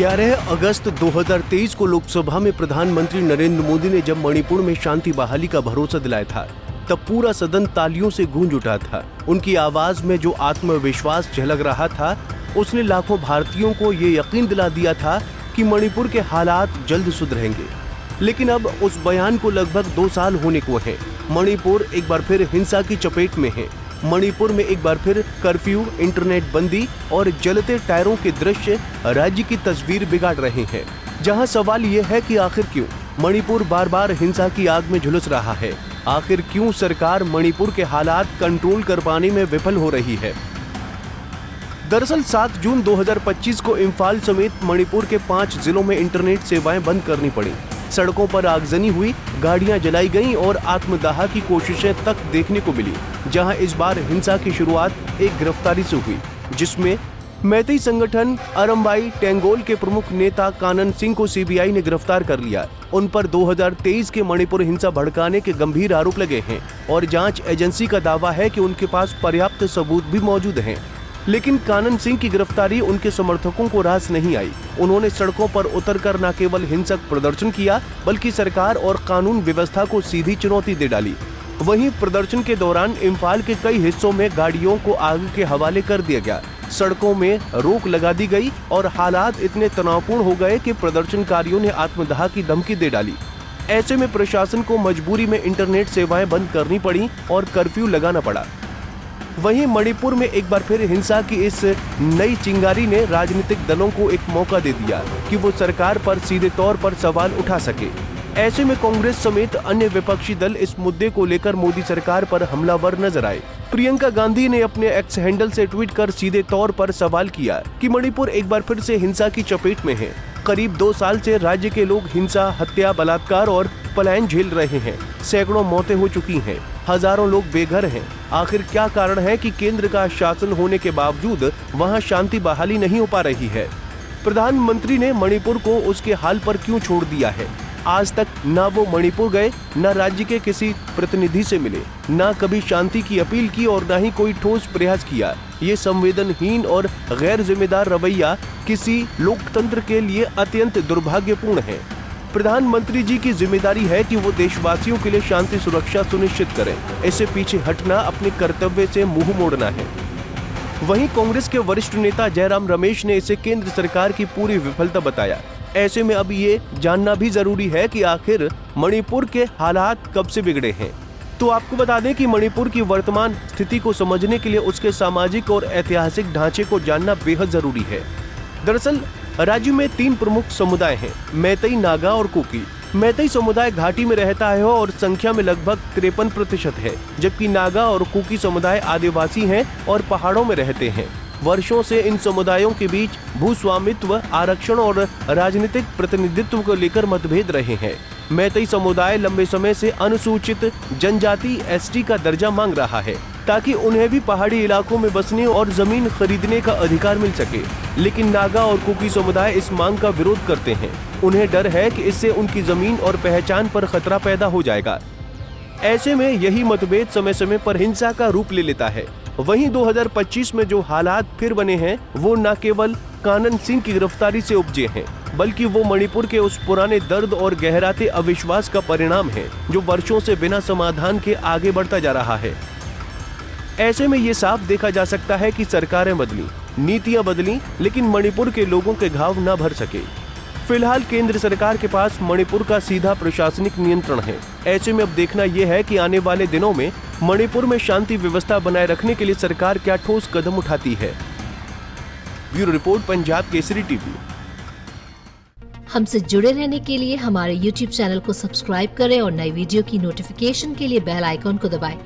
11 अगस्त 2023 को लोकसभा में प्रधानमंत्री नरेंद्र मोदी ने जब मणिपुर में शांति बहाली का भरोसा दिलाया था, तब पूरा सदन तालियों से गूंज उठा था। उनकी आवाज में जो आत्मविश्वास झलक रहा था, उसने लाखों भारतीयों को ये यकीन दिला दिया था कि मणिपुर के हालात जल्द सुधरेंगे। लेकिन अब उस बयान को लगभग 2 साल होने को है। मणिपुर एक बार फिर हिंसा की चपेट में है। मणिपुर में एक बार फिर कर्फ्यू, इंटरनेट बंदी और जलते टायरों के दृश्य राज्य की तस्वीर बिगाड़ रहे हैं। जहां सवाल ये है कि आखिर क्यों मणिपुर बार बार हिंसा की आग में झुलस रहा है? आखिर क्यों सरकार मणिपुर के हालात कंट्रोल कर पाने में विफल हो रही है? दरअसल 7 जून 2025 को इम्फाल समेत मणिपुर के 5 जिलों में इंटरनेट सेवाएं बंद करनी पड़ी। सड़कों पर आगजनी हुई, गाड़ियां जलाई गईं और आत्मदाह की कोशिशें तक देखने को मिली। जहां इस बार हिंसा की शुरुआत एक गिरफ्तारी से हुई, जिसमें मैतेई संगठन अरमबाई टेंगोल के प्रमुख नेता कानन सिंह को सीबीआई ने गिरफ्तार कर लिया। उन पर 2023 के मणिपुर हिंसा भड़काने के गंभीर आरोप लगे हैं और जांच एजेंसी का दावा है कि उनके पास पर्याप्त सबूत भी मौजूद हैं। लेकिन कानन सिंह की गिरफ्तारी उनके समर्थकों को रास नहीं आई। उन्होंने सड़कों पर उतरकर न केवल हिंसक प्रदर्शन किया, बल्कि सरकार और कानून व्यवस्था को सीधी चुनौती दे डाली। वहीं प्रदर्शन के दौरान इम्फाल के कई हिस्सों में गाड़ियों को आग के हवाले कर दिया गया, सड़कों में रोक लगा दी गई और हालात इतने तनावपूर्ण हो गए कि प्रदर्शनकारियों ने आत्मदाह की धमकी दे डाली। ऐसे में प्रशासन को मजबूरी में इंटरनेट सेवाएं बंद करनी पड़ी और कर्फ्यू लगाना पड़ा। वहीं मणिपुर में एक बार फिर हिंसा की इस नई चिंगारी ने राजनीतिक दलों को एक मौका दे दिया कि वो सरकार पर सीधे तौर पर सवाल उठा सके। ऐसे में कांग्रेस समेत अन्य विपक्षी दल इस मुद्दे को लेकर मोदी सरकार पर हमलावर नजर आए। प्रियंका गांधी ने अपने एक्स हैंडल से ट्वीट कर सीधे तौर पर सवाल किया कि मणिपुर एक बार फिर से हिंसा की चपेट में है। करीब 2 साल से राज्य के लोग हिंसा, हत्या, बलात्कार और पलायन झेल रहे हैं। सैकड़ों मौतें हो चुकी हैं, हजारों लोग बेघर हैं। आखिर क्या कारण है कि केंद्र का शासन होने के बावजूद वहां शांति बहाली नहीं हो पा रही है? प्रधानमंत्री ने मणिपुर को उसके हाल पर क्यों छोड़ दिया है? आज तक न वो मणिपुर गए, न राज्य के किसी प्रतिनिधि से मिले, न कभी शांति की अपील की और न ही कोई ठोस प्रयास किया। ये संवेदनहीन और गैर जिम्मेदार रवैया किसी लोकतंत्र के लिए अत्यंत दुर्भाग्यपूर्ण है। प्रधानमंत्री जी की जिम्मेदारी है कि वो देशवासियों के लिए शांति सुरक्षा सुनिश्चित करें। इससे पीछे हटना अपने कर्तव्य से मुंह मोड़ना है। वहीं कांग्रेस के वरिष्ठ नेता जयराम रमेश ने इसे केंद्र सरकार की पूरी विफलता बताया। ऐसे में अब ये जानना भी जरूरी है कि आखिर मणिपुर के हालात कब से बिगड़े हैं। तो आपको बता दें कि मणिपुर की वर्तमान स्थिति को समझने के लिए उसके सामाजिक और ऐतिहासिक ढांचे को जानना बेहद जरूरी है। दरअसल राज्य में 3 प्रमुख समुदाय हैं, मैतेई, नागा और कुकी। मैतेई समुदाय घाटी में रहता है और संख्या में लगभग 53% है, जबकि नागा और कुकी समुदाय आदिवासी हैं और पहाड़ों में रहते हैं। वर्षों से इन समुदायों के बीच भूस्वामित्व, आरक्षण और राजनीतिक प्रतिनिधित्व को लेकर मतभेद रहे हैं। मैतेई समुदाय लंबे समय से अनुसूचित जनजाति (ST) का दर्जा मांग रहा है, ताकि उन्हें भी पहाड़ी इलाकों में बसने और जमीन खरीदने का अधिकार मिल सके। लेकिन नागा और कुकी समुदाय इस मांग का विरोध करते हैं। उन्हें डर है कि इससे उनकी जमीन और पहचान पर खतरा पैदा हो जाएगा। ऐसे में यही मतभेद समय समय पर हिंसा का रूप ले लेता है। वहीं 2025 में जो हालात फिर बने हैं, वो न केवल कानन सिंह की गिरफ्तारी से उपजे हैं, बल्कि वो मणिपुर के उस पुराने दर्द और गहराते अविश्वास का परिणाम है जो वर्षों से बिना समाधान के आगे बढ़ता जा रहा है। ऐसे में ये साफ देखा जा सकता है कि सरकारें बदली, नीतियां बदली, लेकिन मणिपुर के लोगों के घाव न भर सके। फिलहाल केंद्र सरकार के पास मणिपुर का सीधा प्रशासनिक नियंत्रण है। ऐसे में अब देखना यह है कि आने वाले दिनों में मणिपुर में शांति व्यवस्था बनाए रखने के लिए सरकार क्या ठोस कदम उठाती है। Bureau report, Punjab Kesari TV. हमसे जुड़े रहने के लिए हमारे YouTube चैनल को सब्सक्राइब करें और नई वीडियो की नोटिफिकेशन के लिए बेल आइकॉन को दबाएं।